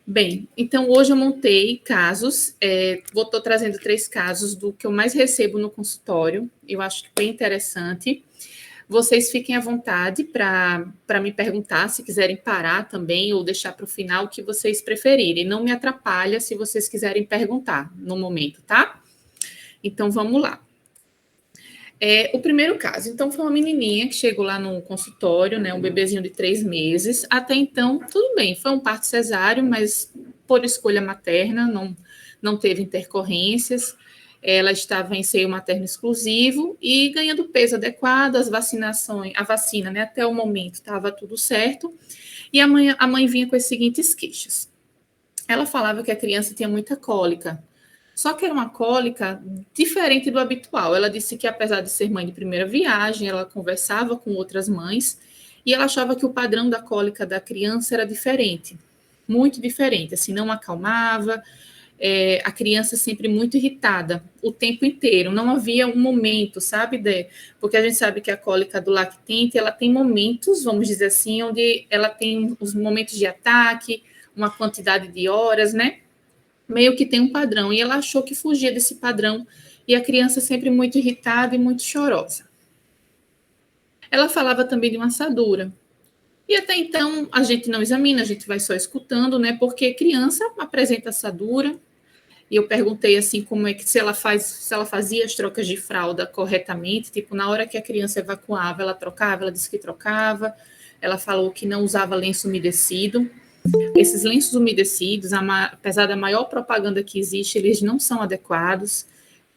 Bem, então hoje eu montei casos, estou trazendo 3 casos do que eu mais recebo no consultório, eu acho bem interessante. Vocês fiquem à vontade para me perguntar, se quiserem parar também ou deixar para o final o que vocês preferirem. Não me atrapalha se vocês quiserem perguntar no momento, tá? Então vamos lá. O primeiro caso, então, foi uma menininha que chegou lá no consultório, né, um bebezinho de 3 meses. Até então, tudo bem, foi um parto cesáreo, mas por escolha materna, não teve intercorrências. Ela estava em seio materno exclusivo e ganhando peso adequado, as vacinações, a vacina, né, até o momento estava tudo certo. E a mãe vinha com as seguintes queixas. Ela falava que a criança tinha muita cólica, só que era uma cólica diferente do habitual. Ela disse que, apesar de ser mãe de primeira viagem, ela conversava com outras mães e ela achava que o padrão da cólica da criança era diferente, muito diferente, assim, não acalmava, a criança sempre muito irritada o tempo inteiro, não havia um momento, sabe, porque a gente sabe que a cólica do lactente, ela tem momentos, vamos dizer assim, onde ela tem os momentos de ataque, uma quantidade de horas, né, meio que tem um padrão, e ela achou que fugia desse padrão, e a criança sempre muito irritada e muito chorosa. Ela falava também de uma assadura, e até então a gente não examina, a gente vai só escutando, né, porque criança apresenta assadura, e eu perguntei assim como é que se ela fazia as trocas de fralda corretamente, tipo, na hora que a criança evacuava, ela trocava, ela disse que trocava, ela falou que não usava lenço umedecido. Esses lenços umedecidos, apesar da maior propaganda que existe, eles não são adequados.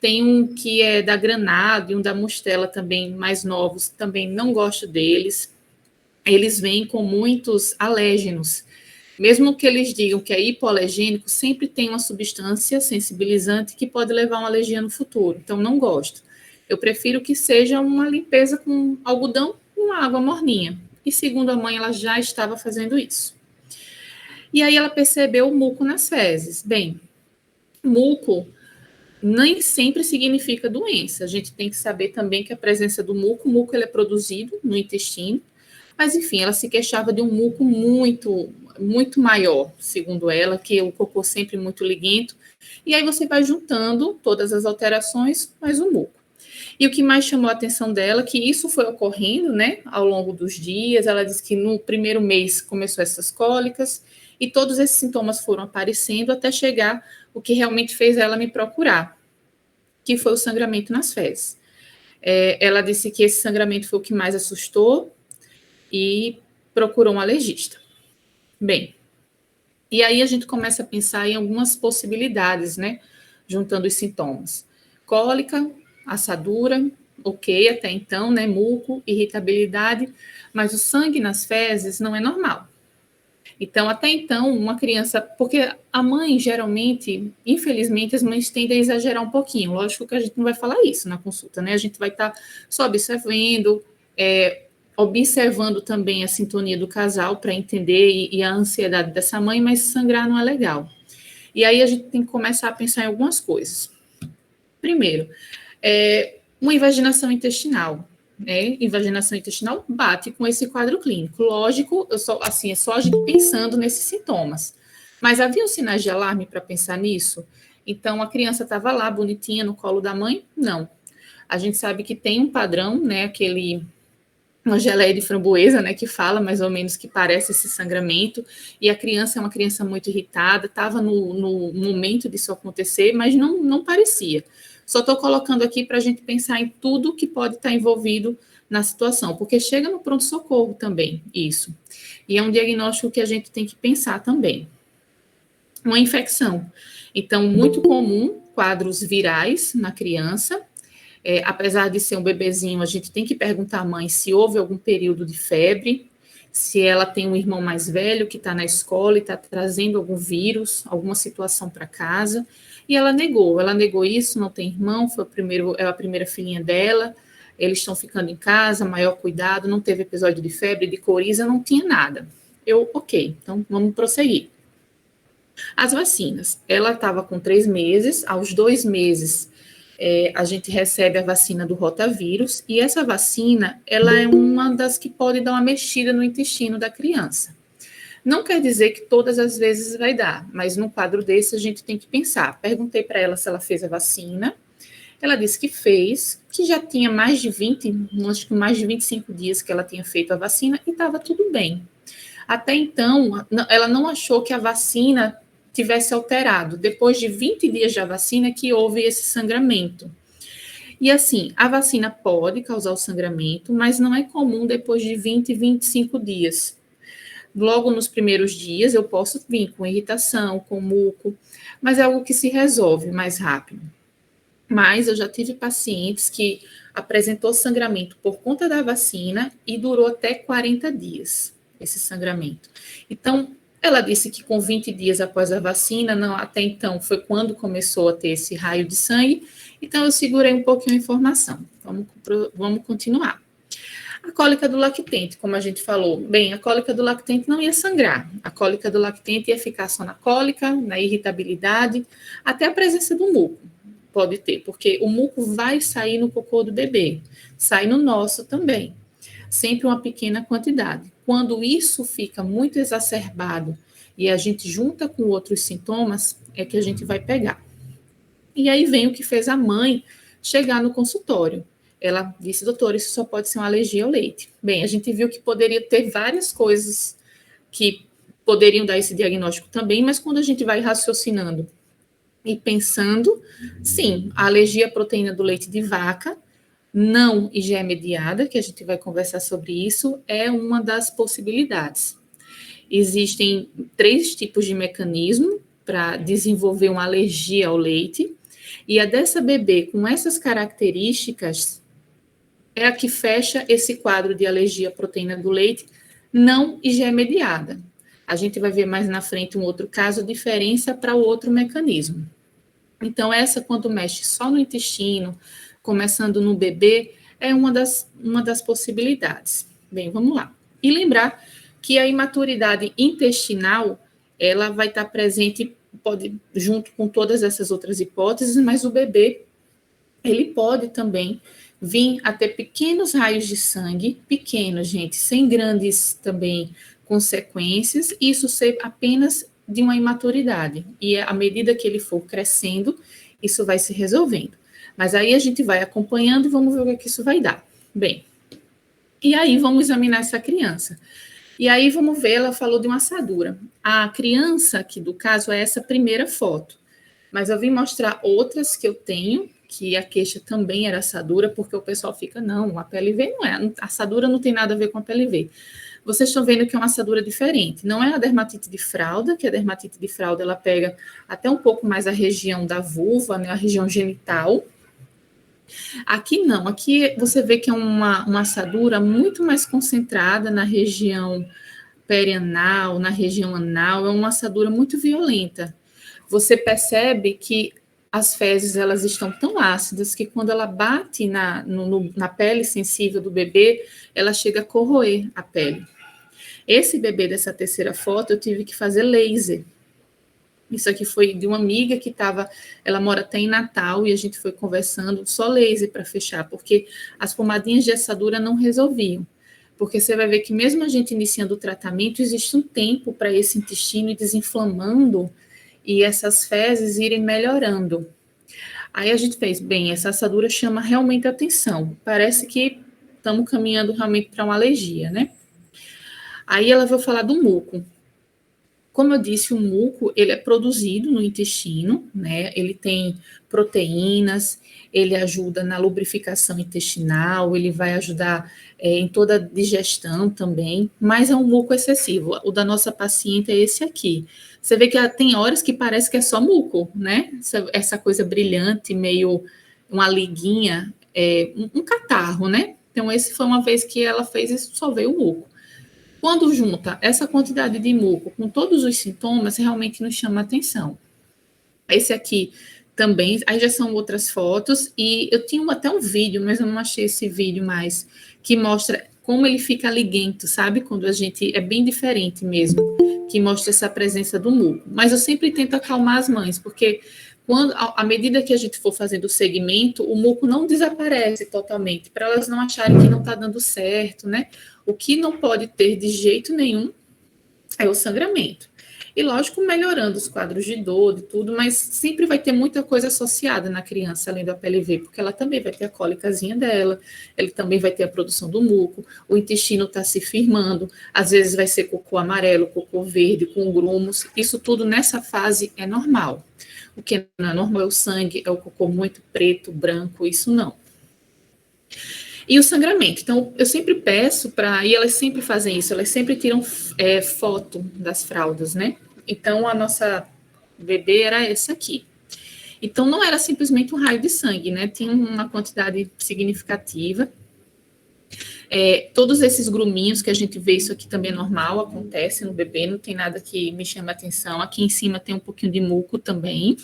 Tem um que é da Granado e um da Mustela também, mais novos, também não gosto deles. Eles vêm com muitos alérgenos. Mesmo que eles digam que é hipoalergênico, sempre tem uma substância sensibilizante que pode levar a uma alergia no futuro. Então, não gosto. Eu prefiro que seja uma limpeza com algodão com água morninha. E segundo a mãe, ela já estava fazendo isso. E aí ela percebeu o muco nas fezes. Bem, muco nem sempre significa doença. A gente tem que saber também que a presença do muco, o muco ele é produzido no intestino, mas enfim, ela se queixava de um muco muito maior, segundo ela, que o cocô sempre muito liguento. E aí você vai juntando todas as alterações, mais o muco. E o que mais chamou a atenção dela, que isso foi ocorrendo, né, ao longo dos dias. Ela disse que no primeiro mês começou essas cólicas e todos esses sintomas foram aparecendo até chegar o que realmente fez ela me procurar, que foi o sangramento nas fezes. Ela disse que esse sangramento foi o que mais assustou e procurou um alergista. Bem, e aí a gente começa a pensar em algumas possibilidades, né, juntando os sintomas. Cólica, assadura, ok, até então, né, muco, irritabilidade, mas o sangue nas fezes não é normal. Então, até então, uma criança, porque a mãe, geralmente, infelizmente, as mães tendem a exagerar um pouquinho, lógico que a gente não vai falar isso na consulta, né, a gente vai estar só observando também a sintonia do casal para entender e a ansiedade dessa mãe, mas sangrar não é legal. E aí a gente tem que começar a pensar em algumas coisas. Primeiro, uma invaginação intestinal. Né? Invaginação intestinal bate com esse quadro clínico. Lógico, é só a gente pensando nesses sintomas. Mas havia sinais de alarme para pensar nisso? Então, a criança estava lá, bonitinha, no colo da mãe? Não. A gente sabe que tem um padrão, né? Uma geleia de framboesa, né, que fala mais ou menos que parece esse sangramento, e a criança é uma criança muito irritada, estava no momento disso acontecer, mas não parecia. Só estou colocando aqui para a gente pensar em tudo que pode estar envolvido na situação, porque chega no pronto-socorro também, isso. E é um diagnóstico que a gente tem que pensar também. Uma infecção. Então, muito comum, quadros virais na criança, apesar de ser um bebezinho, a gente tem que perguntar à mãe se houve algum período de febre, se ela tem um irmão mais velho que está na escola e está trazendo algum vírus, alguma situação para casa, e ela negou isso, não tem irmão, é a primeira filhinha dela, eles estão ficando em casa, maior cuidado, não teve episódio de febre, de coriza, não tinha nada. Ok, então vamos prosseguir. As vacinas, ela estava com 3 meses, aos 2 meses, a gente recebe a vacina do rotavírus, e essa vacina, ela é uma das que pode dar uma mexida no intestino da criança. Não quer dizer que todas as vezes vai dar, mas num quadro desse a gente tem que pensar. Perguntei para ela se ela fez a vacina. Ela disse que fez, que já tinha mais de 20, acho que mais de 25 dias que ela tinha feito a vacina e estava tudo bem. Até então, ela não achou que a vacina tivesse alterado. Depois de 20 dias da vacina que houve esse sangramento. E assim, a vacina pode causar o sangramento, mas não é comum depois de 20, 25 dias. Logo nos primeiros dias eu posso vir com irritação, com muco, mas é algo que se resolve mais rápido. Mas eu já tive pacientes que apresentou sangramento por conta da vacina e durou até 40 dias esse sangramento. Então, ela disse que com 20 dias após a vacina, não, até então foi quando começou a ter esse raio de sangue, então eu segurei um pouquinho a informação. Vamos continuar. A cólica do lactente, como a gente falou, bem, a cólica do lactente não ia sangrar. A cólica do lactente ia ficar só na cólica, na irritabilidade, até a presença do muco. Pode ter, porque o muco vai sair no cocô do bebê, sai no nosso também. Sempre uma pequena quantidade. Quando isso fica muito exacerbado e a gente junta com outros sintomas, é que a gente vai pegar. E aí vem o que fez a mãe chegar no consultório. Ela disse, doutora, isso só pode ser uma alergia ao leite. Bem, a gente viu que poderia ter várias coisas que poderiam dar esse diagnóstico também, mas quando a gente vai raciocinando e pensando, sim, a alergia à proteína do leite de vaca, não IgE mediada, que a gente vai conversar sobre isso, é uma das possibilidades. Existem 3 tipos de mecanismo para desenvolver uma alergia ao leite, e a dessa bebê com essas características é a que fecha esse quadro de alergia à proteína do leite não IgE mediada. A gente vai ver mais na frente um outro caso, diferença para o outro mecanismo. Então, essa, quando mexe só no intestino, começando no bebê, é uma das possibilidades. Bem, vamos lá. E lembrar que a imaturidade intestinal, ela vai estar presente, pode, junto com todas essas outras hipóteses, mas o bebê, ele pode também vir a ter pequenos raios de sangue, pequenos, gente, sem grandes também consequências, isso ser apenas de uma imaturidade. E à medida que ele for crescendo, isso vai se resolvendo. Mas aí a gente vai acompanhando e vamos ver o que isso vai dar. Bem, e aí vamos examinar essa criança. E aí vamos ver, ela falou de uma assadura. A criança aqui do caso é essa primeira foto. Mas eu vim mostrar outras que eu tenho, que a queixa também era assadura, porque o pessoal fica, não, a PLV não é, a assadura não tem nada a ver com a PLV. Vocês estão vendo que é uma assadura diferente. Não é a dermatite de fralda, que a dermatite de fralda ela pega até um pouco mais a região da vulva, né, a região genital. Aqui não, aqui você vê que é uma assadura muito mais concentrada na região perianal, na região anal, é uma assadura muito violenta. Você percebe que as fezes elas estão tão ácidas que quando ela bate na pele sensível do bebê, ela chega a corroer a pele. Esse bebê dessa terceira foto, eu tive que fazer laser. Isso aqui foi de uma amiga que estava, ela mora até em Natal, e a gente foi conversando, só laser para fechar, porque as pomadinhas de assadura não resolviam. Porque você vai ver que mesmo a gente iniciando o tratamento, existe um tempo para esse intestino ir desinflamando e essas fezes irem melhorando. Aí a gente fez, bem, essa assadura chama realmente atenção. Parece que estamos caminhando realmente para uma alergia, né? Aí ela veio falar do muco. Como eu disse, o muco, ele é produzido no intestino, né? Ele tem proteínas, ele ajuda na lubrificação intestinal, ele vai ajudar em toda a digestão também, mas é um muco excessivo. O da nossa paciente é esse aqui. Você vê que tem horas que parece que é só muco, né? Essa coisa brilhante, meio uma liguinha, um catarro, né? Então, esse foi uma vez que ela fez e só veio o muco. Quando junta essa quantidade de muco com todos os sintomas, realmente nos chama atenção. Esse aqui também, aí já são outras fotos, e eu tinha até um vídeo, mas eu não achei esse vídeo mais, que mostra como ele fica liguento, sabe? Quando a gente, é bem diferente mesmo, que mostra essa presença do muco. Mas eu sempre tento acalmar as mães, porque à medida que a gente for fazendo o segmento, o muco não desaparece totalmente, para elas não acharem que não está dando certo, né? O que não pode ter de jeito nenhum é o sangramento. E, lógico, melhorando os quadros de dor e tudo, mas sempre vai ter muita coisa associada na criança, além do APLV, porque ela também vai ter a cólicazinha dela, ele também vai ter a produção do muco, o intestino está se firmando, às vezes vai ser cocô amarelo, cocô verde, com grumos, isso tudo nessa fase é normal. O que não é normal é o sangue, é o cocô muito preto, branco, isso não. E o sangramento. Então, eu sempre peço para. E elas sempre fazem isso, elas sempre tiram foto das fraldas, né? Então, a nossa bebê era essa aqui. Então, não era simplesmente um raio de sangue, né? Tinha uma quantidade significativa. Todos esses gruminhos que a gente vê, isso aqui também é normal, acontece no bebê, não tem nada que me chame a atenção. Aqui em cima tem um pouquinho de muco também.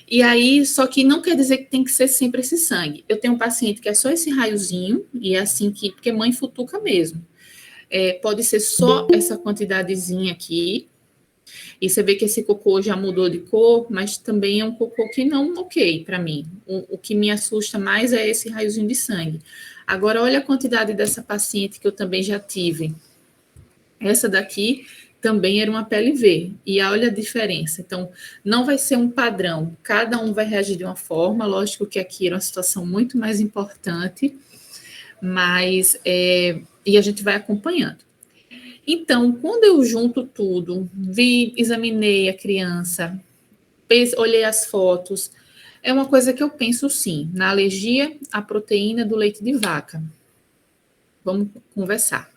E aí, só que não quer dizer que tem que ser sempre esse sangue. Eu tenho um paciente que é só esse raiozinho, e é assim que, porque mãe futuca mesmo. Pode ser só essa quantidadezinha aqui, e você vê que esse cocô já mudou de cor, mas também é um cocô que não ok para mim. O que me assusta mais é esse raiozinho de sangue. Agora, olha a quantidade dessa paciente que eu também já tive. Essa daqui também era uma PLV, e olha a diferença. Então, não vai ser um padrão, cada um vai reagir de uma forma, lógico que aqui era uma situação muito mais importante, mas, e a gente vai acompanhando. Então, quando eu junto tudo, examinei a criança, olhei as fotos, é uma coisa que eu penso sim, na alergia à proteína do leite de vaca. Vamos conversar.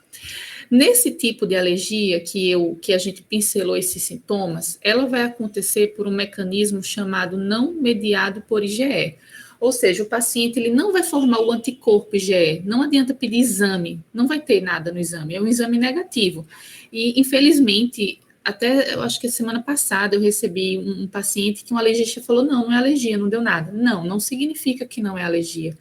Nesse tipo de alergia que a gente pincelou esses sintomas, ela vai acontecer por um mecanismo chamado não mediado por IgE. Ou seja, o paciente ele não vai formar o anticorpo IgE, não adianta pedir exame, não vai ter nada no exame, é um exame negativo. E, infelizmente, até eu acho que a semana passada eu recebi um paciente que um alergista falou, não é alergia, não deu nada. Não significa que não é alergia.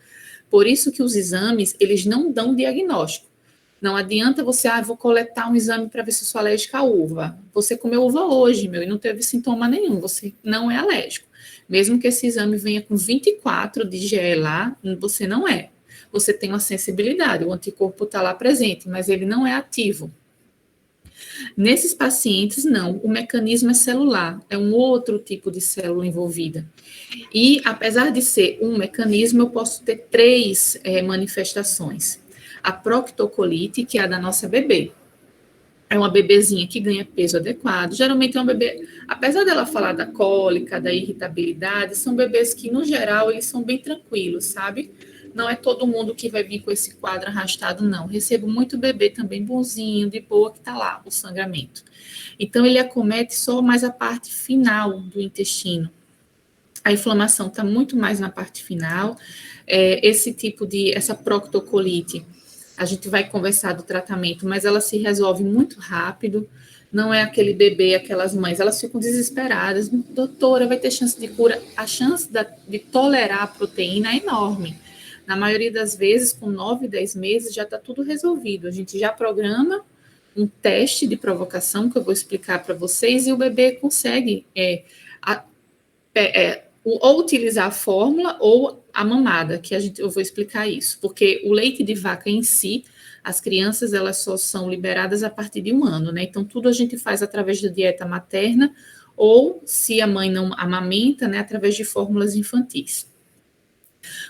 Por isso que os exames, eles não dão diagnóstico. Não adianta você, vou coletar um exame para ver se eu sou alérgica à uva. Você comeu uva hoje, e não teve sintoma nenhum, você não é alérgico. Mesmo que esse exame venha com 24 de IgE lá, você não é. Você tem uma sensibilidade, o anticorpo está lá presente, mas ele não é ativo. Nesses pacientes, não. O mecanismo é celular, é um outro tipo de célula envolvida. E, apesar de ser um mecanismo, eu posso ter três manifestações. A proctocolite, que é a da nossa bebê. É uma bebezinha que ganha peso adequado. Geralmente é uma bebê, apesar dela falar da cólica, da irritabilidade, são bebês que, no geral, eles são bem tranquilos, sabe? Não é todo mundo que vai vir com esse quadro arrastado, não. Recebo muito bebê também bonzinho, de boa, que tá lá, o sangramento. Então, ele acomete só mais a parte final do intestino. A inflamação está muito mais na parte final. Essa proctocolite, a gente vai conversar do tratamento, mas ela se resolve muito rápido. Não é aquele bebê, aquelas mães, elas ficam desesperadas. Doutora, vai ter chance de cura? A chance de tolerar a proteína é enorme. Na maioria das vezes, com 9, 10 meses, já está tudo resolvido. A gente já programa um teste de provocação, que eu vou explicar para vocês, e o bebê consegue ou utilizar a fórmula ou a mamada, que eu vou explicar isso, porque o leite de vaca em si, as crianças elas só são liberadas a partir de 1 ano, né? Então tudo a gente faz através da dieta materna ou, se a mãe não amamenta, né, através de fórmulas infantis.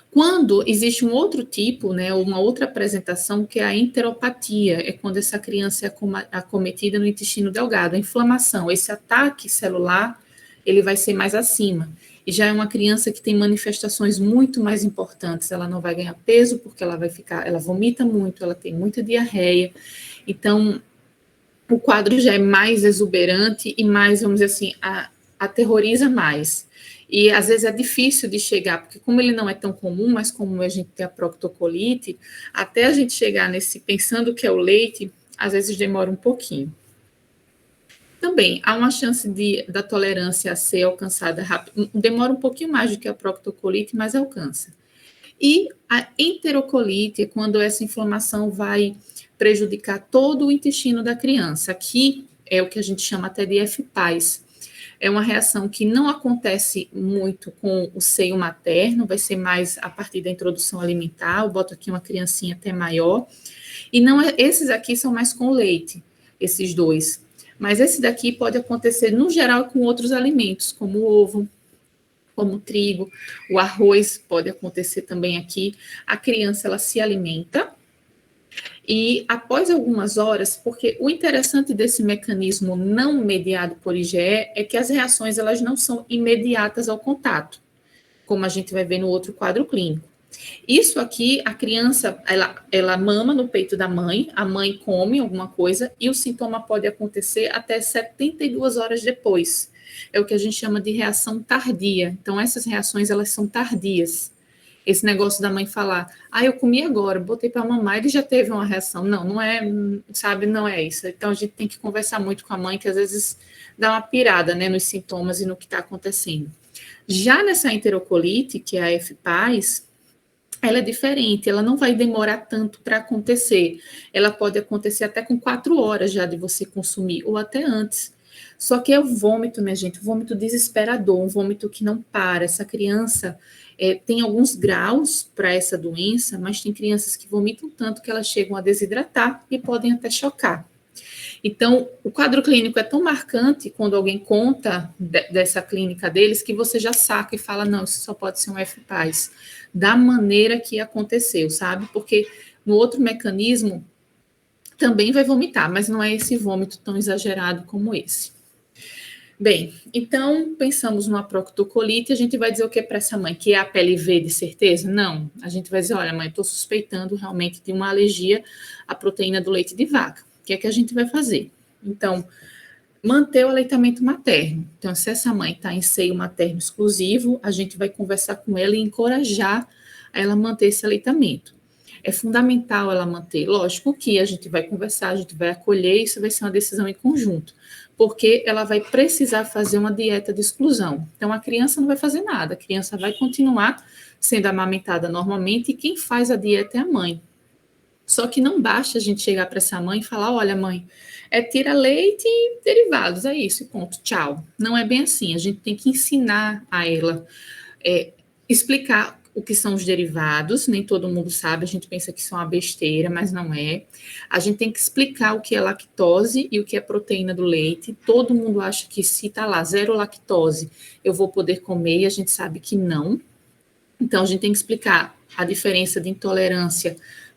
Quando existe um outro tipo, né, uma outra apresentação, que é a enteropatia, é quando essa criança é acometida no intestino delgado, a inflamação, esse ataque celular, ele vai ser mais acima. E já é uma criança que tem manifestações muito mais importantes, ela não vai ganhar peso porque ela vomita muito, ela tem muita diarreia. Então, o quadro já é mais exuberante e mais, vamos dizer assim, aterroriza mais. E às vezes é difícil de chegar, porque como ele não é tão comum, mas como a gente tem a proctocolite, até a gente chegar nesse, pensando que é o leite, às vezes demora um pouquinho. Também há uma chance da tolerância a ser alcançada rápido, demora um pouquinho mais do que a proctocolite, mas alcança. E a enterocolite é quando essa inflamação vai prejudicar todo o intestino da criança. Aqui é o que a gente chama até de FPAS. É uma reação que não acontece muito com o seio materno, vai ser mais a partir da introdução alimentar. Eu boto aqui uma criancinha até maior. E não esses aqui são mais com leite, esses dois. Mas esse daqui pode acontecer, no geral, com outros alimentos, como o ovo, como o trigo, o arroz pode acontecer também aqui. A criança, ela se alimenta e após algumas horas, porque o interessante desse mecanismo não mediado por IgE é que as reações, elas não são imediatas ao contato, como a gente vai ver no outro quadro clínico. Isso aqui, a criança, ela mama no peito da mãe, a mãe come alguma coisa e o sintoma pode acontecer até 72 horas depois. É o que a gente chama de reação tardia. Então, essas reações, elas são tardias. Esse negócio da mãe falar, eu comi agora, botei para mamar, ele já teve uma reação. Não, não é, sabe, não é isso. Então, a gente tem que conversar muito com a mãe, que às vezes dá uma pirada, né, nos sintomas e no que está acontecendo. Já nessa enterocolite, que é a FPAS, ela é diferente, ela não vai demorar tanto para acontecer. Ela pode acontecer até com 4 horas já de você consumir, ou até antes. Só que é o vômito, minha gente, vômito desesperador, um vômito que não para. Essa criança tem alguns graus para essa doença, mas tem crianças que vomitam tanto que elas chegam a desidratar e podem até chocar. Então, o quadro clínico é tão marcante quando alguém conta dessa clínica deles que você já saca e fala, não, isso só pode ser um FPAS, da maneira que aconteceu, sabe? Porque no outro mecanismo também vai vomitar, mas não é esse vômito tão exagerado como esse. Bem, então, pensamos numa proctocolite, a gente vai dizer o que para essa mãe? Que é a PLV de certeza? Não. A gente vai dizer, olha, mãe, estou suspeitando realmente de uma alergia à proteína do leite de vaca. O que é que a gente vai fazer? Então, manter o aleitamento materno. Então, se essa mãe está em seio materno exclusivo, a gente vai conversar com ela e encorajar ela a manter esse aleitamento. É fundamental ela manter. Lógico que a gente vai conversar, a gente vai acolher, isso vai ser uma decisão em conjunto, porque ela vai precisar fazer uma dieta de exclusão. Então, a criança não vai fazer nada, a criança vai continuar sendo amamentada normalmente e quem faz a dieta é a mãe. Só que não basta a gente chegar para essa mãe e falar, olha, mãe, tira leite e derivados, é isso, ponto, tchau. Não é bem assim, a gente tem que ensinar a ela, explicar o que são os derivados, nem todo mundo sabe, a gente pensa que são uma besteira, mas não é. A gente tem que explicar o que é lactose e o que é proteína do leite. Todo mundo acha que se está lá, 0 lactose, eu vou poder comer, e a gente sabe que não. Então, a gente tem que explicar a diferença de intolerância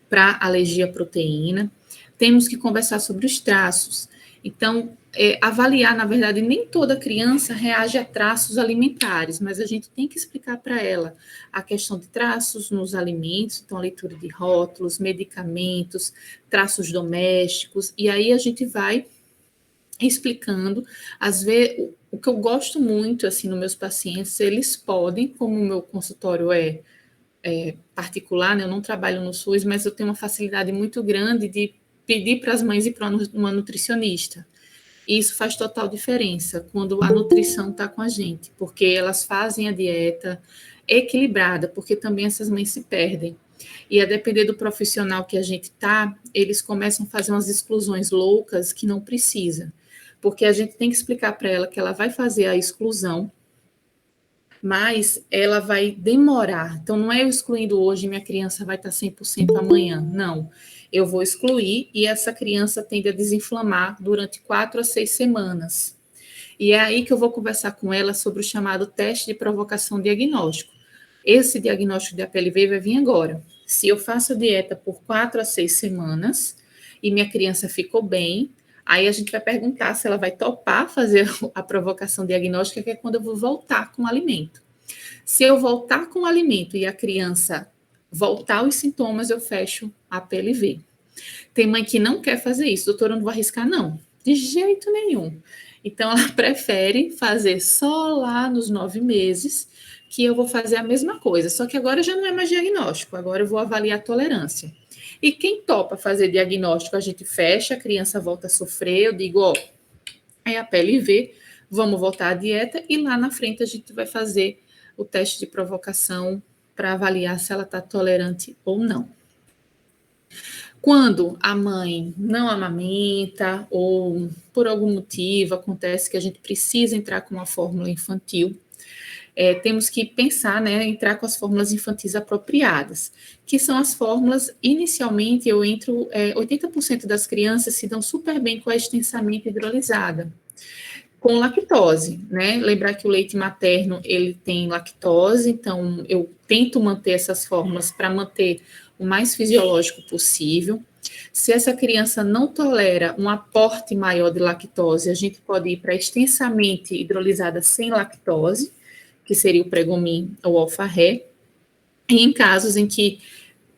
para alergia à proteína. Temos que conversar sobre os traços. Então, avaliar, na verdade, nem toda criança reage a traços alimentares, mas a gente tem que explicar para ela a questão de traços nos alimentos, então a leitura de rótulos, medicamentos, traços domésticos, e aí a gente vai explicando. Às vezes, o que eu gosto muito, assim, nos meus pacientes, eles podem, como o meu consultório é particular, né, eu não trabalho no SUS, mas eu tenho uma facilidade muito grande de pedir para as mães ir para uma nutricionista. E isso faz total diferença quando a nutrição está com a gente, porque elas fazem a dieta equilibrada, porque também essas mães se perdem. E a depender do profissional que a gente está, eles começam a fazer umas exclusões loucas que não precisa. Porque a gente tem que explicar para ela que ela vai fazer a exclusão, mas ela vai demorar. Então, não é eu excluindo hoje, minha criança vai estar 100% amanhã. Não. Eu vou excluir e essa criança tende a desinflamar durante 4 a 6 semanas. E é aí que eu vou conversar com ela sobre o chamado teste de provocação diagnóstico. Esse diagnóstico de APLV vai vir agora. Se eu faço a dieta por 4 a 6 semanas e minha criança ficou bem, aí a gente vai perguntar se ela vai topar fazer a provocação diagnóstica, que é quando eu vou voltar com o alimento. Se eu voltar com o alimento e a criança voltar os sintomas, eu fecho a PLV. Tem mãe que não quer fazer isso, doutora, eu não vou arriscar, não. De jeito nenhum. Então, ela prefere fazer só lá nos 9 meses, que eu vou fazer a mesma coisa. Só que agora já não é mais diagnóstico, agora eu vou avaliar a tolerância. E quem topa fazer diagnóstico, a gente fecha, a criança volta a sofrer, eu digo, ó, é a PLV, vamos voltar à dieta, e lá na frente a gente vai fazer o teste de provocação para avaliar se ela está tolerante ou não. Quando a mãe não amamenta ou por algum motivo acontece que a gente precisa entrar com uma fórmula infantil, temos que pensar, né, entrar com as fórmulas infantis apropriadas, que são as fórmulas, inicialmente, 80% das crianças se dão super bem com a extensamente hidrolisada, com lactose, né? Lembrar que o leite materno, ele tem lactose, então eu tento manter essas fórmulas para manter o mais fisiológico possível. Se essa criança não tolera um aporte maior de lactose, a gente pode ir para extensamente hidrolisada sem lactose, que seria o Pregomin ou Alfarré. E em casos em que,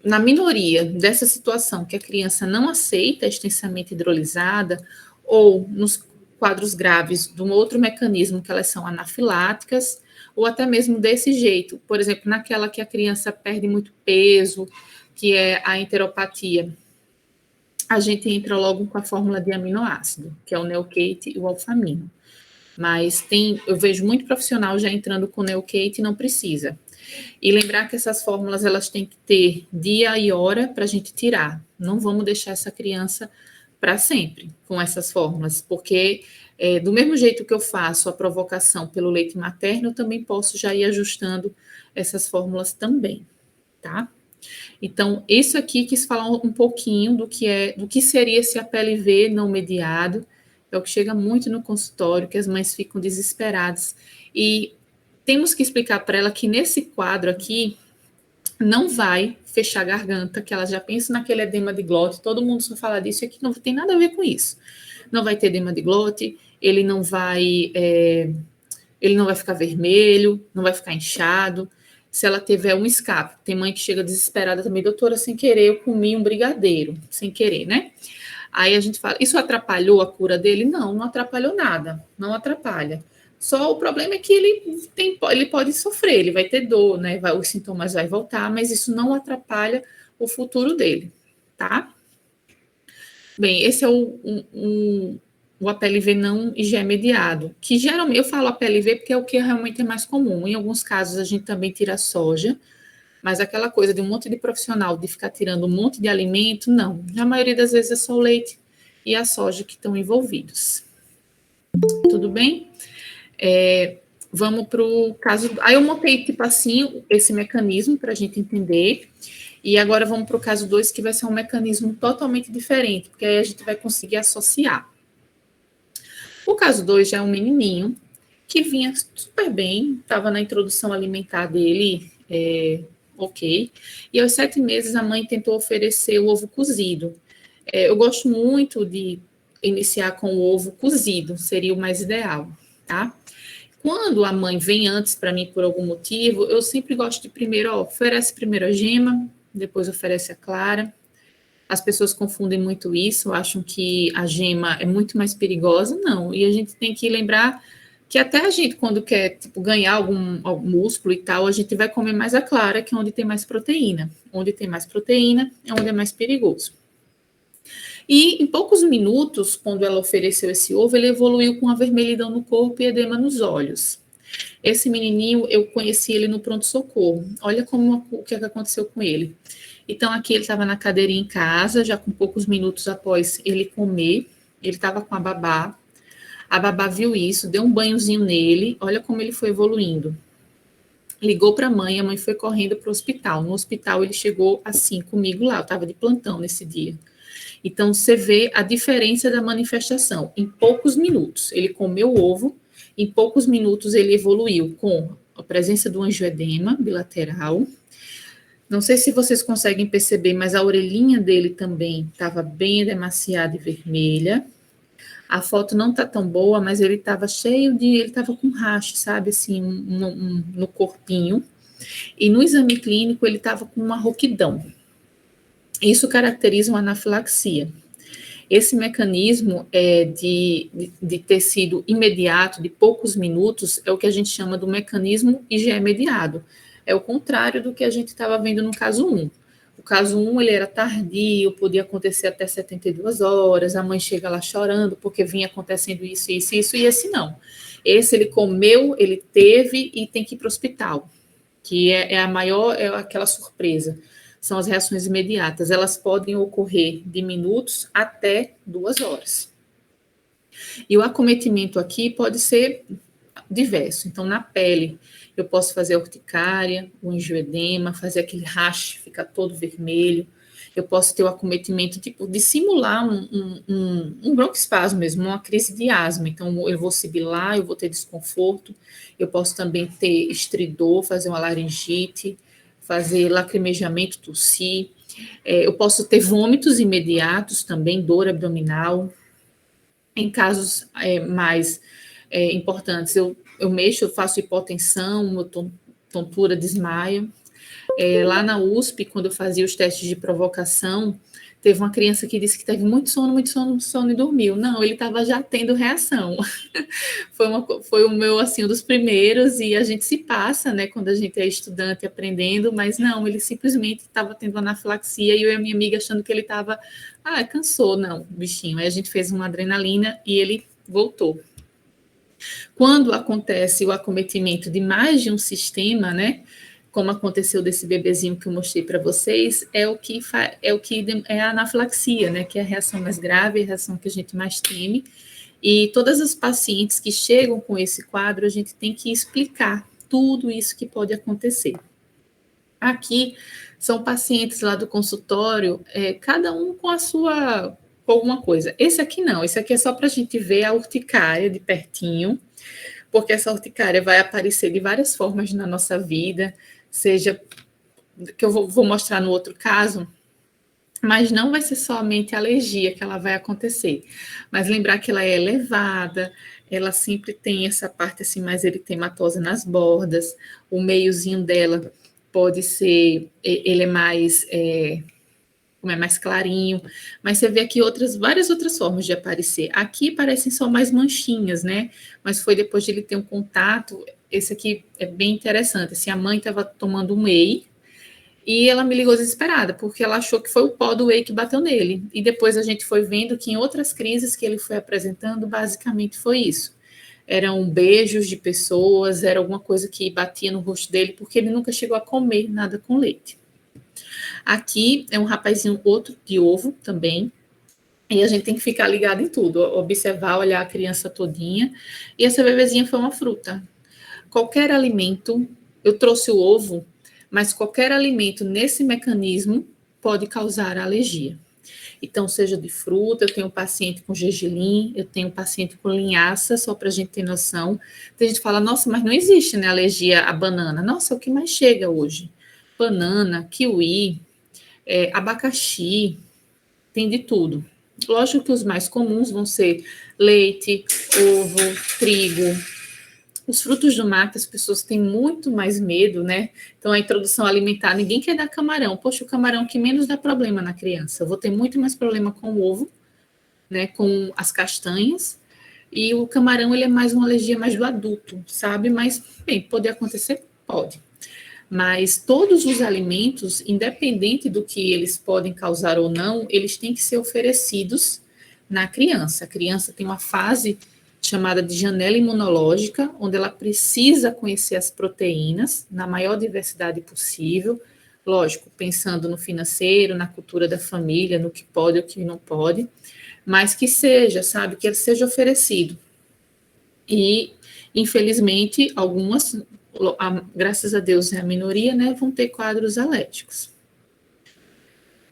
na minoria dessa situação, que a criança não aceita a extensamente hidrolisada, ou nos quadros graves de um outro mecanismo, que elas são anafiláticas, ou até mesmo desse jeito, por exemplo, naquela que a criança perde muito peso, que é a enteropatia, a gente entra logo com a fórmula de aminoácido, que é o Neocate e o alfamino. Mas eu vejo muito profissional já entrando com o Neocate e não precisa. E lembrar que essas fórmulas, elas têm que ter dia e hora para a gente tirar. Não vamos deixar essa criança para sempre com essas fórmulas, porque do mesmo jeito que eu faço a provocação pelo leite materno, eu também posso já ir ajustando essas fórmulas também, tá? Então, isso aqui quis falar um pouquinho do que seria esse APLV não mediado, é o que chega muito no consultório, que as mães ficam desesperadas, e temos que explicar para ela que nesse quadro aqui, não vai fechar a garganta, que ela já pensa naquele edema de glote, todo mundo só fala disso, e aqui não tem nada a ver com isso. Não vai ter edema de glote, ele não vai ficar vermelho, não vai ficar inchado. Se ela tiver um escape, tem mãe que chega desesperada também, doutora, sem querer, eu comi um brigadeiro, sem querer, né? Aí a gente fala, isso atrapalhou a cura dele? Não, não atrapalhou nada, não atrapalha. Só o problema é que ele pode sofrer, ele vai ter dor, né? Os sintomas vão voltar, mas isso não atrapalha o futuro dele, tá? Bem, esse é o APLV não IgE mediado, que geralmente eu falo APLV porque é o que realmente é mais comum. Em alguns casos a gente também tira soja, mas aquela coisa de um monte de profissional de ficar tirando um monte de alimento, não. Na maioria das vezes é só o leite e a soja que estão envolvidos. Tudo bem? Vamos para o caso. Aí eu montei, tipo assim, esse mecanismo para a gente entender. E agora vamos para o caso 2, que vai ser um mecanismo totalmente diferente, porque aí a gente vai conseguir associar. O caso 2 já é um menininho que vinha super bem, estava na introdução alimentar dele, ok. E aos 7 meses a mãe tentou oferecer o ovo cozido. Eu gosto muito de iniciar com o ovo cozido, seria o mais ideal, tá? Quando a mãe vem antes para mim por algum motivo, eu sempre gosto de primeiro, oferece primeiro a gema, depois oferece a clara. As pessoas confundem muito isso, acham que a gema é muito mais perigosa, não. E a gente tem que lembrar que até a gente, quando quer ganhar algum músculo e tal, a gente vai comer mais a clara, que é onde tem mais proteína. Onde tem mais proteína é onde é mais perigoso. E em poucos minutos, quando ela ofereceu esse ovo, ele evoluiu com avermelhidão no corpo e edema nos olhos. Esse menininho, eu conheci ele no pronto-socorro. Olha o que aconteceu com ele. Então, aqui ele estava na cadeirinha em casa, já com poucos minutos após ele comer, ele estava com a babá viu isso, deu um banhozinho nele, olha como ele foi evoluindo. Ligou para a mãe foi correndo para o hospital. No hospital ele chegou assim comigo lá, eu estava de plantão nesse dia. Então, você vê a diferença da manifestação. Em poucos minutos, ele comeu o ovo, em poucos minutos ele evoluiu com a presença do angioedema bilateral. Não sei se vocês conseguem perceber, mas a orelhinha dele também estava bem edemaciada e vermelha. A foto não está tão boa, mas ele estava ele estava com rache, sabe, assim, no corpinho. E no exame clínico ele estava com uma rouquidão. Isso caracteriza uma anafilaxia. Esse mecanismo de ter sido imediato, de poucos minutos, é o que a gente chama do mecanismo IgE mediado. É o contrário do que a gente estava vendo no caso 1. O caso 1, ele era tardio, podia acontecer até 72 horas, a mãe chega lá chorando porque vinha acontecendo isso, e esse não. Esse ele comeu, ele teve e tem que ir para o hospital, que é aquela surpresa. São as reações imediatas. Elas podem ocorrer de minutos até 2 horas. E o acometimento aqui pode ser diverso. Então, na pele, eu posso fazer a urticária, o angioedema, fazer aquele rash, ficar todo vermelho. Eu posso ter o acometimento tipo, de simular um broncoespasmo mesmo, uma crise de asma. Então, eu vou sibilar, eu vou ter desconforto. Eu posso também ter estridor, fazer uma laringite, fazer lacrimejamento, tossir. Eu posso ter vômitos imediatos também, dor abdominal. Em casos mais importantes, eu mexo, eu faço hipotensão, tontura, desmaio. Lá na USP, quando eu fazia os testes de provocação, teve uma criança que disse que teve muito sono, muito sono, muito sono e dormiu. Não, ele estava já tendo reação. Foi o meu, assim, um dos primeiros, e a gente se passa, né, quando a gente é estudante aprendendo, mas não, ele simplesmente estava tendo anafilaxia e eu e a minha amiga achando que ele estava, cansou, não, bichinho. Aí a gente fez uma adrenalina e ele voltou. Quando acontece o acometimento de mais de um sistema, né, como aconteceu desse bebezinho que eu mostrei para vocês, é a anafilaxia, né, que é a reação mais grave, a reação que a gente mais teme. E todas as pacientes que chegam com esse quadro, a gente tem que explicar tudo isso que pode acontecer. Aqui são pacientes lá do consultório, cada um com a sua, com alguma coisa. Esse aqui não, esse aqui é só para a gente ver a urticária de pertinho, porque essa urticária vai aparecer de várias formas na nossa vida, seja, que eu vou mostrar no outro caso, mas não vai ser somente alergia que ela vai acontecer. Mas lembrar que ela é elevada, ela sempre tem essa parte assim mais eritematosa nas bordas, o meiozinho dela pode ser, ele é mais, como é mais clarinho, mas você vê aqui várias outras formas de aparecer. Aqui parecem só mais manchinhas, né? Mas foi depois de ele ter um contato, esse aqui é bem interessante. Assim, a mãe estava tomando um whey, e ela me ligou desesperada, porque ela achou que foi o pó do whey que bateu nele. E depois a gente foi vendo que em outras crises que ele foi apresentando, basicamente foi isso. Eram beijos de pessoas, era alguma coisa que batia no rosto dele, porque ele nunca chegou a comer nada com leite. Aqui é um rapazinho outro de ovo também, e a gente tem que ficar ligado em tudo, observar, olhar a criança todinha. E essa bebezinha foi uma fruta. Qualquer alimento, eu trouxe o ovo, mas qualquer alimento nesse mecanismo pode causar alergia. Então, seja de fruta, eu tenho um paciente com gergelim, eu tenho um paciente com linhaça, só para a gente ter noção. Tem gente que fala, nossa, mas não existe, né, alergia à banana. Nossa, é o que mais chega hoje. Banana, kiwi, abacaxi, tem de tudo. Lógico que os mais comuns vão ser leite, ovo, trigo. Os frutos do mar, que as pessoas têm muito mais medo, né? Então, a introdução alimentar, ninguém quer dar camarão. Poxa, o camarão que menos dá problema na criança. Eu vou ter muito mais problema com o ovo, né? Com as castanhas. E o camarão, ele é mais uma alergia mais do adulto, sabe? Mas, bem, pode acontecer? Pode. Mas todos os alimentos, independente do que eles podem causar ou não, eles têm que ser oferecidos na criança. A criança tem uma fase chamada de janela imunológica, onde ela precisa conhecer as proteínas na maior diversidade possível, lógico, pensando no financeiro, na cultura da família, no que pode e o que não pode, mas que seja, sabe, que ele seja oferecido. E, infelizmente, algumas, graças a Deus é a minoria, né, vão ter quadros alérgicos.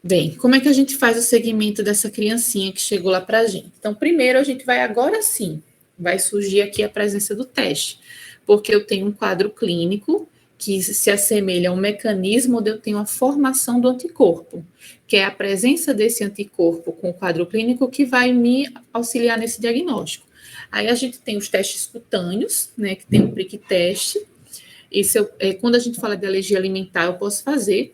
Bem, como é que a gente faz o segmento dessa criancinha que chegou lá para a gente? Então, primeiro a gente vai agora sim, vai surgir aqui a presença do teste, porque eu tenho um quadro clínico que se assemelha a um mecanismo onde eu tenho a formação do anticorpo, que é a presença desse anticorpo com o quadro clínico que vai me auxiliar nesse diagnóstico. Aí a gente tem os testes cutâneos, né, que tem o prick teste. Quando a gente fala de alergia alimentar, eu posso fazer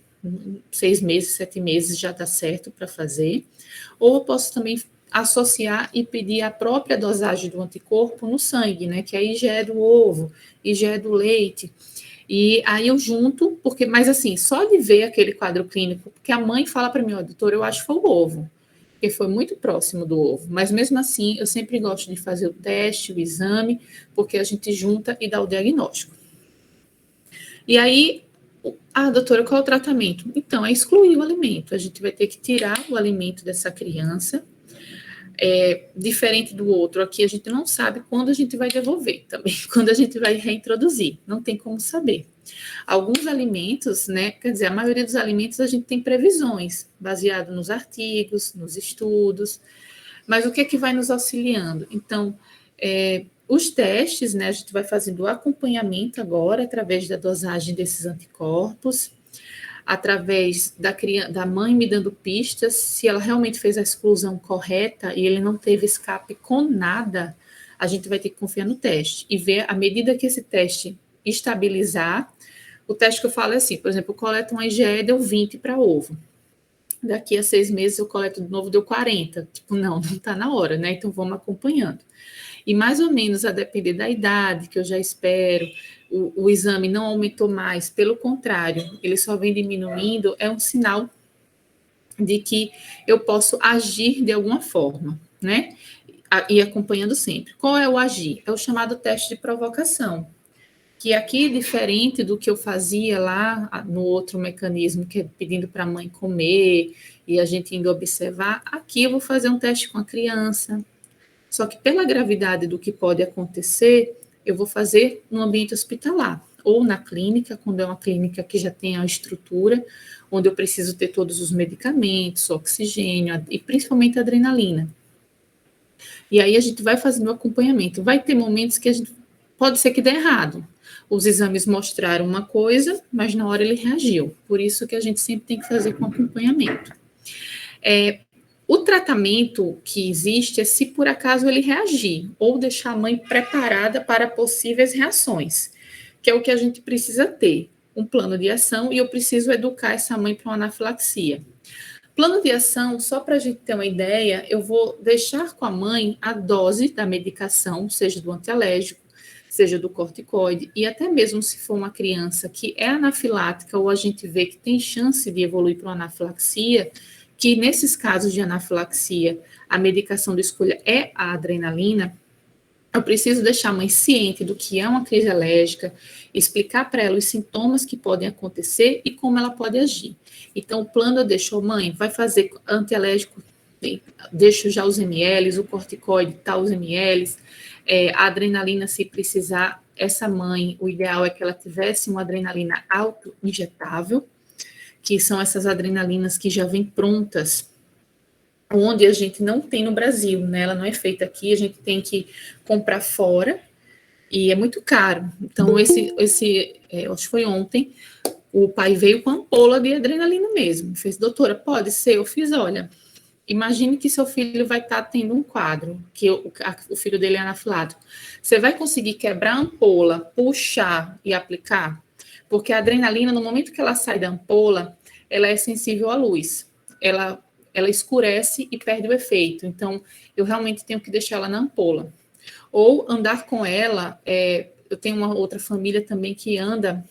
6 meses, 7 meses já dá certo para fazer. Ou eu posso também associar e pedir a própria dosagem do anticorpo no sangue, né? Que aí já é do ovo e já é do leite. E aí eu junto, mas assim, só de ver aquele quadro clínico, porque a mãe fala para mim, ó, doutor, eu acho que foi o ovo, porque foi muito próximo do ovo. Mas mesmo assim, eu sempre gosto de fazer o teste, o exame, porque a gente junta e dá o diagnóstico. E aí, doutora, qual é o tratamento? Então, é excluir o alimento. A gente vai ter que tirar o alimento dessa criança. diferente do outro. Aqui a gente não sabe quando a gente vai devolver também, quando a gente vai reintroduzir, não tem como saber. Alguns alimentos, né, quer dizer, a maioria dos alimentos a gente tem previsões, baseado nos artigos, nos estudos, mas o que é que vai nos auxiliando? Então, os testes, né, a gente vai fazendo o acompanhamento agora, através da dosagem desses anticorpos, através da mãe me dando pistas, se ela realmente fez a exclusão correta e ele não teve escape com nada, a gente vai ter que confiar no teste e ver, à medida que esse teste estabilizar, o teste que eu falo é assim, por exemplo, eu coleto um IgE, deu 20 para ovo. Daqui a 6 meses eu coleto de novo, deu 40. Tipo, não está na hora, né? Então vamos acompanhando. E mais ou menos, a depender da idade que eu já espero, o exame não aumentou mais, pelo contrário, ele só vem diminuindo, é um sinal de que eu posso agir de alguma forma, né? E acompanhando sempre. Qual é o agir? É o chamado teste de provocação, que aqui, diferente do que eu fazia lá no outro mecanismo, que é pedindo para a mãe comer e a gente indo observar, aqui eu vou fazer um teste com a criança. Só que pela gravidade do que pode acontecer, eu vou fazer no ambiente hospitalar, ou na clínica, quando é uma clínica que já tem a estrutura, onde eu preciso ter todos os medicamentos, oxigênio e principalmente a adrenalina. E aí a gente vai fazendo o acompanhamento. Vai ter momentos que a gente pode ser que dê errado. Os exames mostraram uma coisa, mas na hora ele reagiu. Por isso que a gente sempre tem que fazer com acompanhamento. O tratamento que existe é se por acaso ele reagir, ou deixar a mãe preparada para possíveis reações, que é o que a gente precisa ter, um plano de ação, e eu preciso educar essa mãe para uma anafilaxia. Plano de ação, só para a gente ter uma ideia, eu vou deixar com a mãe a dose da medicação, seja do antialérgico, seja do corticoide, e até mesmo se for uma criança que é anafilática ou a gente vê que tem chance de evoluir para uma anafilaxia, que nesses casos de anafilaxia, a medicação de escolha é a adrenalina, eu preciso deixar a mãe ciente do que é uma crise alérgica, explicar para ela os sintomas que podem acontecer e como ela pode agir. Então, o plano eu deixo, mãe, vai fazer antialérgico, deixo já os ml, o corticoide, tá, os ml, a adrenalina, se precisar, essa mãe, o ideal é que ela tivesse uma adrenalina auto-injetável, que são essas adrenalinas que já vêm prontas, onde a gente não tem no Brasil, né? Ela não é feita aqui, a gente tem que comprar fora, e é muito caro. Então, acho que foi ontem, o pai veio com ampola de adrenalina mesmo. Fez, doutora, pode ser? Eu fiz, olha, imagine que seu filho vai estar tendo um quadro, que o filho dele é anafilático. Você vai conseguir quebrar a ampola, puxar e aplicar? Porque a adrenalina, no momento que ela sai da ampola, ela é sensível à luz. Ela escurece e perde o efeito. Então, eu realmente tenho que deixar ela na ampola. Ou andar com ela, eu tenho uma outra família também que anda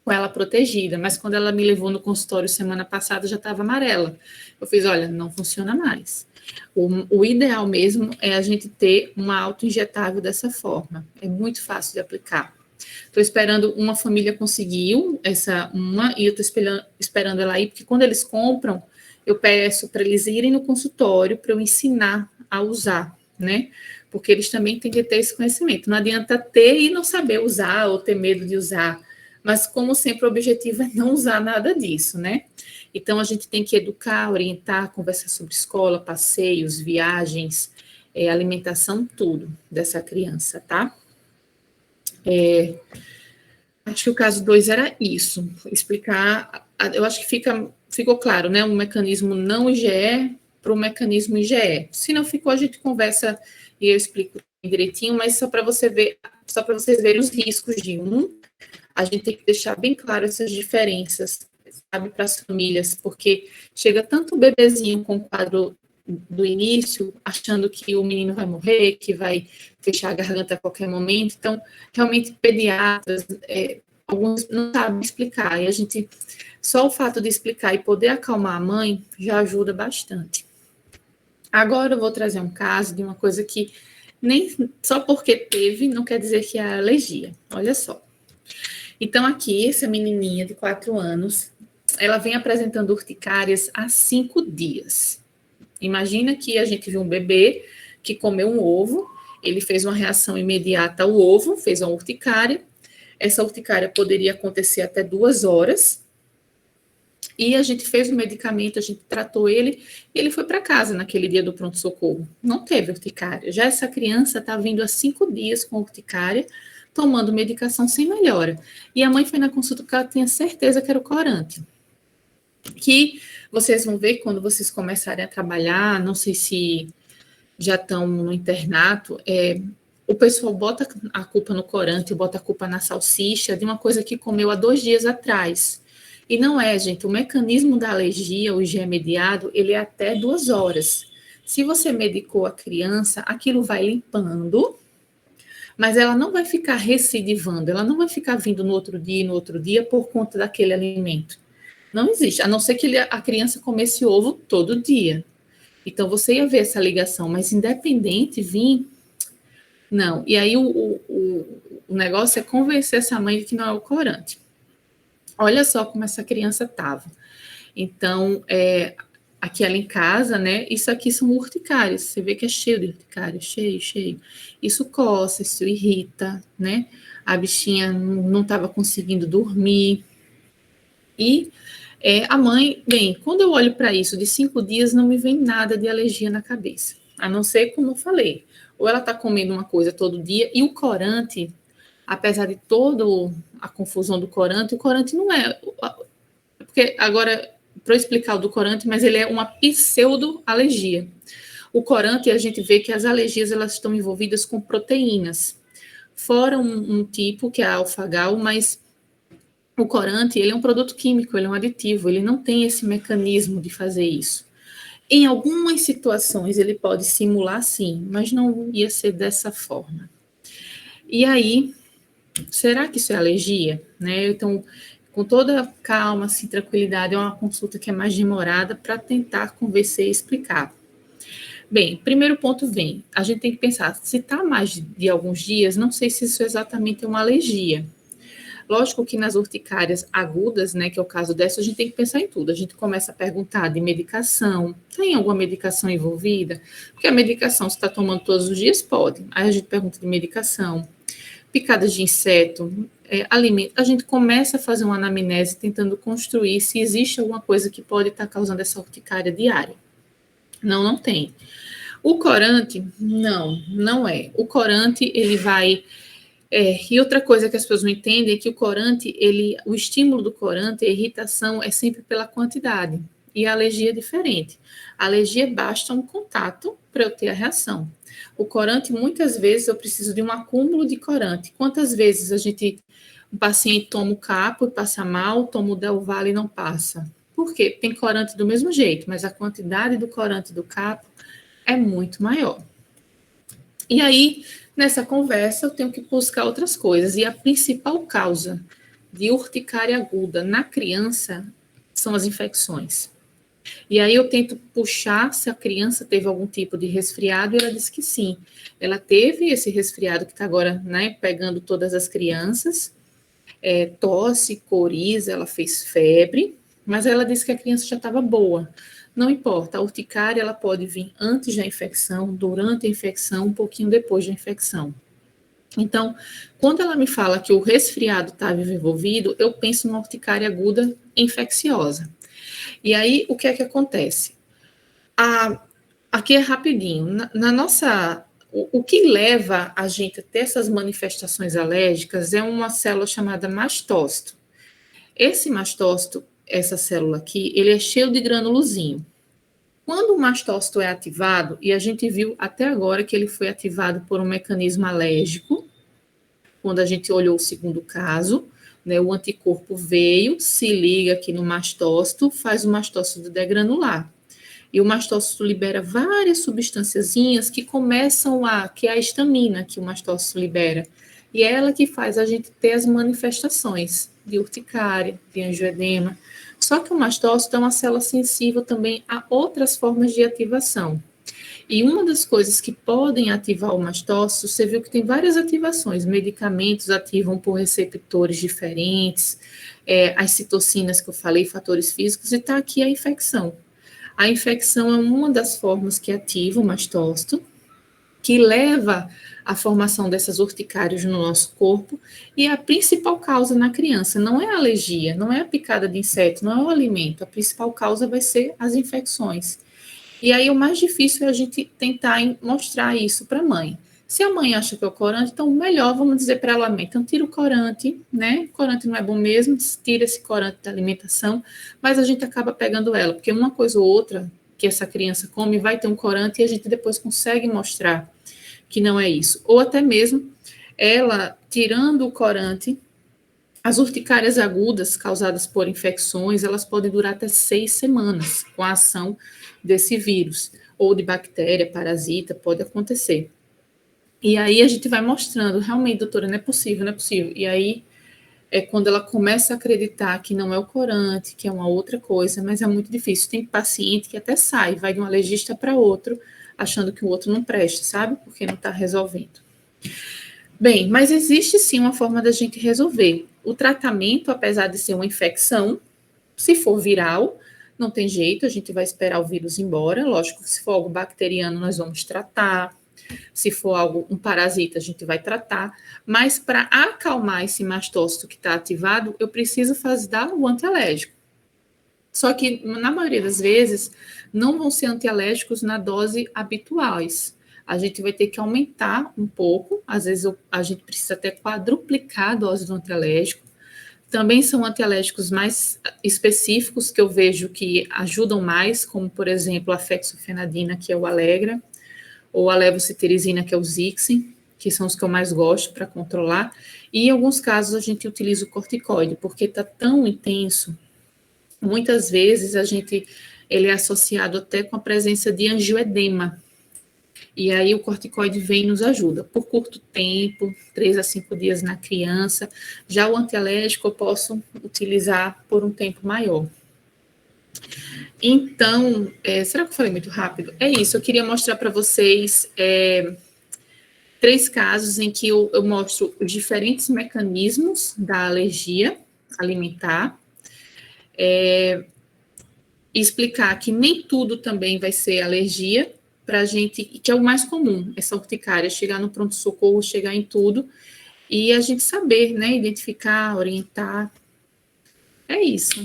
com ela protegida, mas quando ela me levou no consultório semana passada, já estava amarela. Eu fiz, olha, não funciona mais. O ideal mesmo é a gente ter uma auto-injetável dessa forma. É muito fácil de aplicar. Estou esperando, uma família conseguiu e eu estou esperando ela ir, porque quando eles compram, eu peço para eles irem no consultório para eu ensinar a usar, né? Porque eles também têm que ter esse conhecimento. Não adianta ter e não saber usar ou ter medo de usar. Mas, como sempre, o objetivo é não usar nada disso, né? Então, a gente tem que educar, orientar, conversar sobre escola, passeios, viagens, alimentação, tudo dessa criança, tá? Acho que o caso 2 era isso, explicar, eu acho que ficou claro, né? Um mecanismo não IgE para o mecanismo IgE. Se não ficou, a gente conversa e eu explico direitinho, mas só para vocês verem os riscos de a gente tem que deixar bem claro essas diferenças, sabe, para as famílias, porque chega tanto bebezinho com quadro do início, achando que o menino vai morrer, que vai fechar a garganta a qualquer momento. Então, realmente, pediatras, alguns não sabem explicar, e a gente, só o fato de explicar e poder acalmar a mãe já ajuda bastante. Agora eu vou trazer um caso de uma coisa que nem só porque teve, não quer dizer que é alergia. Olha só. Então, aqui, essa menininha de 4 anos, ela vem apresentando urticárias há 5 dias. Imagina que a gente viu um bebê que comeu um ovo, ele fez uma reação imediata ao ovo, fez uma urticária. Essa urticária poderia acontecer até 2 horas. E a gente fez o medicamento, a gente tratou ele, e ele foi para casa naquele dia do pronto-socorro. Não teve urticária. Já essa criança está vindo há 5 dias com urticária, tomando medicação sem melhora. E a mãe foi na consulta porque ela tinha certeza que era o corante. Que vocês vão ver quando vocês começarem a trabalhar, não sei se já estão no internato, o pessoal bota a culpa no corante, bota a culpa na salsicha de uma coisa que comeu há 2 dias atrás. E não é, gente, o mecanismo da alergia, o IgE mediado, ele é até 2 horas. Se você medicou a criança, aquilo vai limpando, mas ela não vai ficar recidivando, ela não vai ficar vindo no outro dia e no outro dia por conta daquele alimento. Não existe, a não ser que a criança comesse ovo todo dia. Então, você ia ver essa ligação, mas independente, vir, não. E aí, o negócio é convencer essa mãe de que não é o corante. Olha só como essa criança estava. Então, aqui ela em casa, né? Isso aqui são urticárias. Você vê que é cheio de urticária, cheio, cheio. Isso coça, isso irrita, né? A bichinha não estava conseguindo dormir. E a mãe, bem, quando eu olho para isso de 5 dias, não me vem nada de alergia na cabeça. A não ser, como eu falei, ou ela está comendo uma coisa todo dia, e o corante, apesar de toda a confusão do corante, o corante não é. Porque agora, para eu explicar o do corante, mas ele é uma pseudo-alergia. O corante, a gente vê que as alergias elas estão envolvidas com proteínas. Fora um tipo, que é a alfa-gal, mas o corante, ele é um produto químico, ele é um aditivo, ele não tem esse mecanismo de fazer isso. Em algumas situações, ele pode simular sim, mas não ia ser dessa forma. E aí, será que isso é alergia? Né? Então, com toda calma, assim, tranquilidade, é uma consulta que é mais demorada para tentar convencer e explicar. Bem, primeiro ponto vem, a gente tem que pensar, se está mais de alguns dias, não sei se isso exatamente é uma alergia. Lógico que nas urticárias agudas, né, que é o caso dessa, a gente tem que pensar em tudo. A gente começa a perguntar de medicação, tem alguma medicação envolvida? Porque a medicação, se está tomando todos os dias, pode. Aí a gente pergunta de medicação, picadas de inseto, alimento. A gente começa a fazer uma anamnese tentando construir se existe alguma coisa que pode estar causando essa urticária diária. Não, não tem. O corante, não é. O corante, ele vai... e outra coisa que as pessoas não entendem é que o corante, o estímulo do corante, a irritação, é sempre pela quantidade. E a alergia é diferente. A alergia basta um contato para eu ter a reação. O corante, muitas vezes, eu preciso de um acúmulo de corante. Quantas vezes um paciente toma o capo e passa mal, toma o Del Valle e não passa? Por quê? Tem corante do mesmo jeito, mas a quantidade do corante do capo é muito maior. E aí, nessa conversa, eu tenho que buscar outras coisas. E a principal causa de urticária aguda na criança são as infecções. E aí eu tento puxar se a criança teve algum tipo de resfriado, e ela disse que sim. Ela teve esse resfriado que está agora, né, pegando todas as crianças, tosse, coriza, ela fez febre, mas ela disse que a criança já estava boa. Não importa, a urticária ela pode vir antes da infecção, durante a infecção, um pouquinho depois da infecção. Então, quando ela me fala que o resfriado estava envolvido, eu penso numa urticária aguda infecciosa. E aí, o que é que acontece? Aqui é rapidinho. Na nossa... O que leva a gente a ter essas manifestações alérgicas é uma célula chamada mastócito. Esse mastócito, essa célula aqui, ele é cheio de granulozinho. Quando o mastócito é ativado, e a gente viu até agora que ele foi ativado por um mecanismo alérgico, quando a gente olhou o segundo caso, né, o anticorpo veio, se liga aqui no mastócito, faz o mastócito degranular. E o mastócito libera várias substânciazinhas que que é a histamina que o mastócito libera. E é ela que faz a gente ter as manifestações de urticária, de angioedema. Só que o mastócito é uma célula sensível também a outras formas de ativação. E uma das coisas que podem ativar o mastócito, você viu que tem várias ativações, medicamentos ativam por receptores diferentes, as citocinas que eu falei, fatores físicos, e está aqui a infecção. A infecção é uma das formas que ativa o mastócito, que leva à formação dessas urticárias no nosso corpo, e a principal causa na criança não é a alergia, não é a picada de inseto, não é o alimento, a principal causa vai ser as infecções. E aí o mais difícil é a gente tentar mostrar isso para a mãe. Se a mãe acha que é o corante, então melhor vamos dizer para ela, então tira o corante, né? O corante não é bom mesmo, tira esse corante da alimentação, mas a gente acaba pegando ela, porque uma coisa ou outra que essa criança come vai ter um corante e a gente depois consegue mostrar que não é isso. Ou até mesmo ela tirando o corante, as urticárias agudas causadas por infecções, elas podem durar até 6 semanas com a ação desse vírus, ou de bactéria, parasita, pode acontecer. E aí a gente vai mostrando, realmente, doutora, não é possível, não é possível. E aí é quando ela começa a acreditar que não é o corante, que é uma outra coisa, mas é muito difícil. Tem paciente que até sai, vai de um alergista para outro, achando que o outro não presta, sabe? Porque não está resolvendo. Bem, mas existe sim uma forma da gente resolver. O tratamento, apesar de ser uma infecção, se for viral, não tem jeito, a gente vai esperar o vírus ir embora. Lógico que se for algo bacteriano, nós vamos tratar. Se for algo, um parasita, a gente vai tratar. Mas para acalmar esse mastócito que está ativado, eu preciso dar o antialérgico. Só que, na maioria das vezes, não vão ser antialérgicos na dose habituais. A gente vai ter que aumentar um pouco, às vezes a gente precisa até quadruplicar a dose do antialérgico. Também são antialérgicos mais específicos que eu vejo que ajudam mais, como, por exemplo, a fexofenadina, que é o Allegra, ou a levocetirizina, que é o Zixin, que são os que eu mais gosto para controlar. E em alguns casos a gente utiliza o corticoide, porque está tão intenso. Muitas vezes ele é associado até com a presença de angioedema. E aí o corticoide vem e nos ajuda. Por curto tempo, 3 a 5 dias na criança. Já o antialérgico eu posso utilizar por um tempo maior. Então, será que eu falei muito rápido? É isso, eu queria mostrar para vocês 3 casos em que eu mostro os diferentes mecanismos da alergia alimentar. E explicar que nem tudo também vai ser alergia, para a gente, que é o mais comum, essa urticária, chegar no pronto-socorro, chegar em tudo, e a gente saber, né, identificar, orientar. É isso.